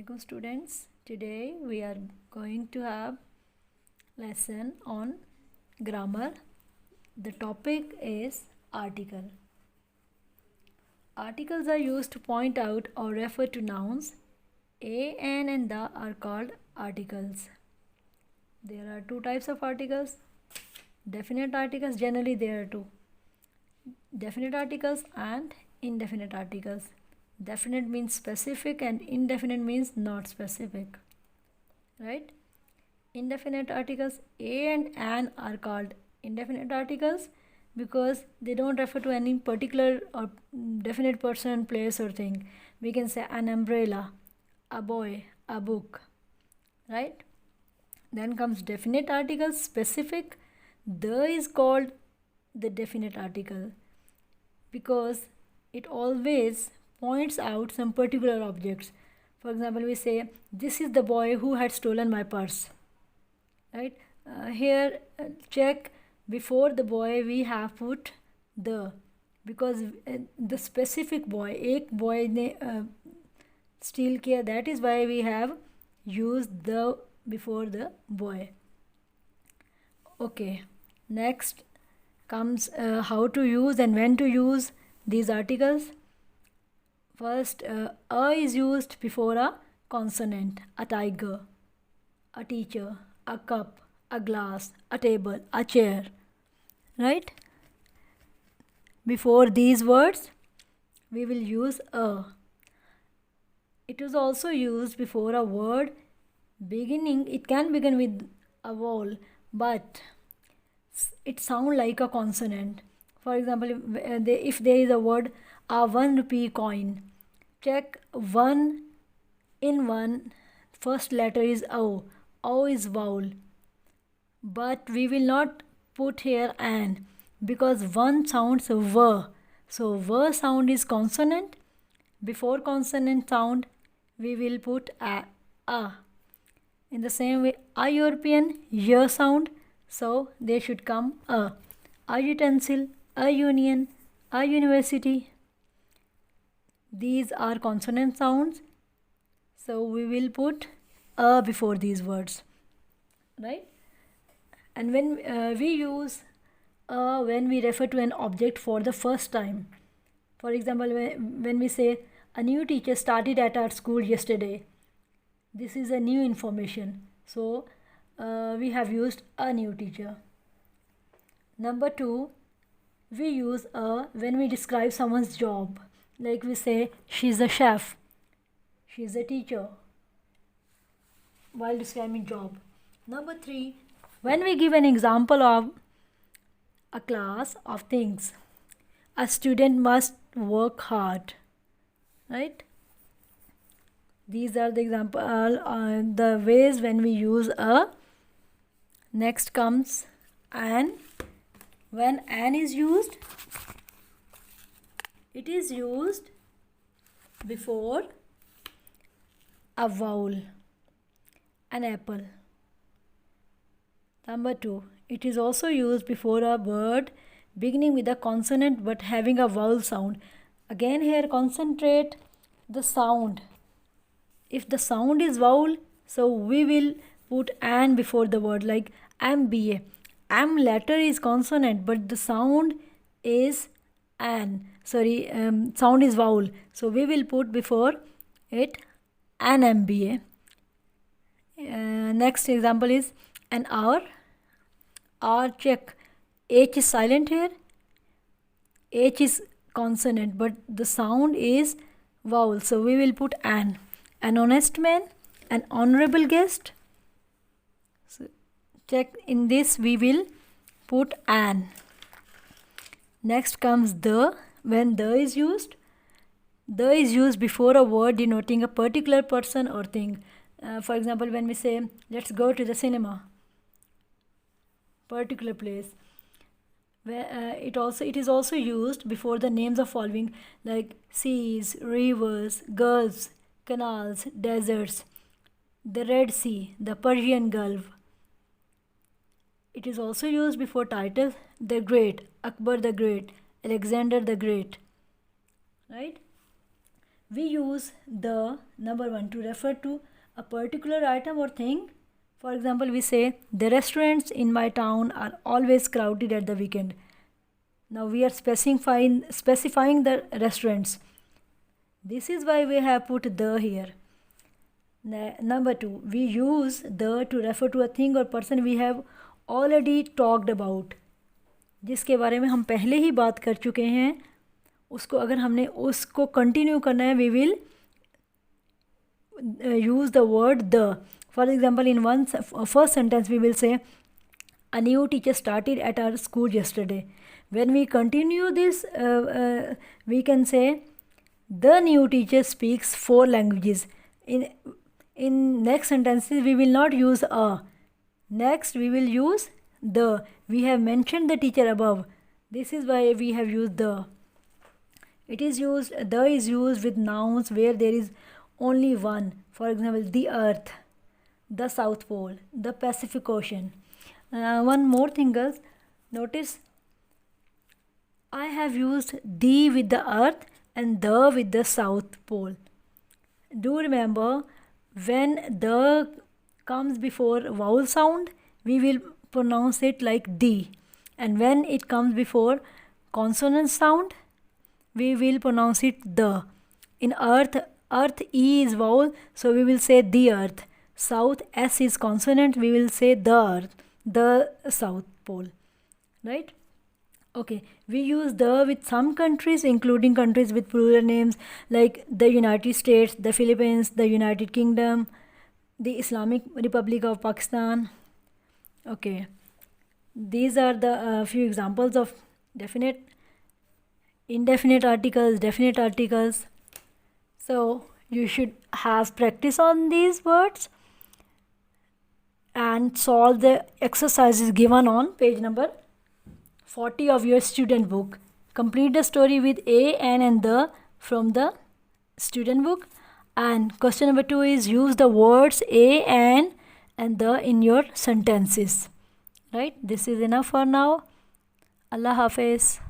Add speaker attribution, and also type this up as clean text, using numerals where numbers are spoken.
Speaker 1: Assalamualaikum students. Today we are going to have lesson on grammar. The topic is article. Articles are used to point out or refer to nouns. A, an and the are called articles. There are two types of articles. Definite articles, generally there are two. Definite articles and indefinite articles. Definite means specific and indefinite means not specific, right? Indefinite articles a and an are called indefinite articles because they don't refer to any particular or definite person, place or thing. We can say an umbrella, a boy, a book, right? Then comes definite articles, specific. The is called the definite article because it always points out some particular objects. For example, we say, this is the boy who had stolen my purse. Right? Here, check, before the boy we have put the, because the specific boy, एक boy ने steal किया, that is why we have used the before the boy. Okay, next comes how to use and when to use these articles. First, a is used before a consonant, a tiger, a teacher, a cup, a glass, a table, a chair, right? Before these words, we will use a. It is also used before a word beginning. It can begin with a vowel, but it sounds like a consonant. For example, if there is a word, a 1 rupee coin, check 1 in 1, first letter is O. O is vowel. But we will not put here an because 1 sounds V. So V sound is consonant. Before consonant sound, we will put a. In the same way, a European, Y sound. So there should come a. A utensil, a union, a university. These are consonant sounds. So we will put a before these words. Right? And when we use when we refer to an object for the first time. For example, when we say, a new teacher started at our school yesterday. This is a new information. So we have used a new teacher. Number 2, we use a when we describe someone's job. Like we say, she's a chef, she's a teacher, while describing job. Number 3, when we give an example of a class of things, a student must work hard, right? These are the example, the ways when we use a. Next comes an. When an is used, it is used before a vowel, an apple. Number 2, it is also used before a word beginning with a consonant but having a vowel sound. Again here concentrate the sound. If the sound is vowel, so we will put an before the word, like MBA. M letter is consonant but the sound is an. Sound is vowel. So we will put before it an MBA. Next example is an hour. R, check. H is silent here. H is consonant but the sound is vowel. So we will put an. An honest man, an honorable guest. So check, in this we will put an. Next comes the. When the is used before a word denoting a particular person or thing. For example, when we say, let's go to the cinema, particular place. It is also used before the names of following, like seas, rivers, gulfs, canals, deserts, the Red Sea, the Persian Gulf. It is also used before titles, the Great, Akbar the Great, Alexander the Great, right? we use the number 1 to refer to a particular item or thing. For example, we say the restaurants in my town are always crowded at the weekend. Now we are specifying the restaurants. This is why we have put the here. Number 2, we use the to refer to a thing or person we have already talked about. जिसके बारे में हम पहले ही बात कर चुके हैं, उसको अगर हमने उसको कंटिन्यू करना है, we will use the word the. For example, in first sentence we will say, a new teacher started at our school yesterday. When we continue this, we can say, the new teacher speaks 4 languages. In next sentences, we will not use a. Next, we will use the. We have mentioned the teacher above. This is why we have used the. The is used with nouns where there is only one. For example, the earth, the South Pole, the Pacific Ocean. One more thing, girls. Notice, I have used the with the earth and the with the South Pole. Do remember, when the comes before vowel sound, we will pronounce it like the. And when it comes before consonant sound, we will pronounce it the. In earth E is vowel, so we will say the earth. South, S is consonant, we will say the earth, the South Pole. Right? Okay, we use the with some countries, including countries with plural names like the United States, the Philippines, the United Kingdom, the Islamic Republic of Pakistan. Okay, these are the few examples of definite, indefinite articles, definite articles. So you should have practice on these words and solve the exercises given on page number 40 of your student book. Complete the story with a, an and the from the student book. And question number 2 is use the words a, an and the in your sentences. Right? This is enough for now. Allah Hafiz.